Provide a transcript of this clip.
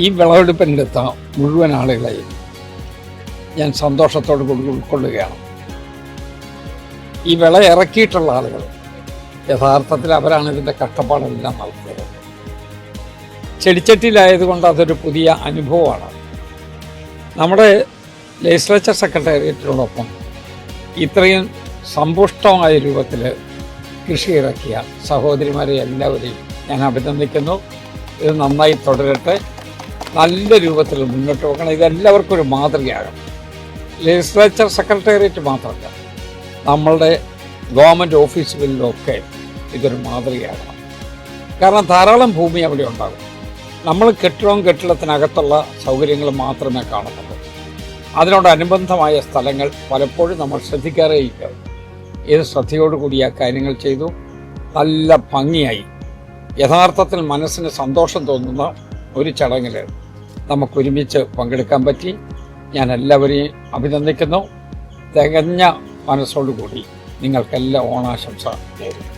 ഈ വിളവെടുപ്പിനെടുത്ത മുഴുവൻ ആളുകളെയും ഞാൻ സന്തോഷത്തോടു കൂടി ഉൾക്കൊള്ളുകയാണ്. ഈ വിള ഇറക്കിയിട്ടുള്ള ആളുകൾ യഥാർത്ഥത്തിൽ അവരാണ് ഇതിൻ്റെ കഷ്ടപ്പാടെല്ലാം നടത്തിയത്. ചെടിച്ചട്ടിയിലായതുകൊണ്ട് അതൊരു പുതിയ അനുഭവമാണ്. നമ്മുടെ ലെജിസ്ലേച്ചർ സെക്രട്ടേറിയറ്റിനോടൊപ്പം ഇത്രയും സമ്പുഷ്ടമായ രൂപത്തിൽ കൃഷി ഇറക്കിയ സഹോദരിമാരെ എല്ലാവരെയും ഞാൻ അഭിനന്ദിക്കുന്നു. ഇത് നന്നായി തുടരട്ടെ, നല്ല രൂപത്തിൽ മുന്നോട്ട് പോകണം. ഇതെല്ലാവർക്കും ഒരു മാതൃകയാകണം. ലെജിസ്ലേച്ചർ സെക്രട്ടേറിയറ്റ് മാത്രമല്ല, നമ്മളുടെ ഗവൺമെൻറ് ഓഫീസുകളിലൊക്കെ ഇതൊരു മാതൃകയാകണം. കാരണം ധാരാളം ഭൂമി അവിടെ ഉണ്ടാകും. നമ്മൾ കെട്ടിടത്തിനകത്തുള്ള സൗകര്യങ്ങൾ മാത്രമേ കാണുന്നുള്ളൂ. അതിനോടനുബന്ധമായ സ്ഥലങ്ങൾ പലപ്പോഴും നമ്മൾ ശ്രദ്ധിക്കാറേയില്ല. ഇത് ശ്രദ്ധയോടുകൂടി ആ കാര്യങ്ങൾ ചെയ്തു. നല്ല ഭംഗിയായി യഥാർത്ഥത്തിൽ മനസ്സിന് സന്തോഷം തോന്നുന്ന ഒരു ചടങ്ങിൽ നമുക്കൊരുമിച്ച് പങ്കെടുക്കാൻ പറ്റി. ഞാൻ എല്ലാവരെയും അഭിനന്ദിക്കുന്നു. തികഞ്ഞ മനസ്സോടുകൂടി നിങ്ങൾക്കെല്ലാം ഓണാശംസ നേരുന്നു.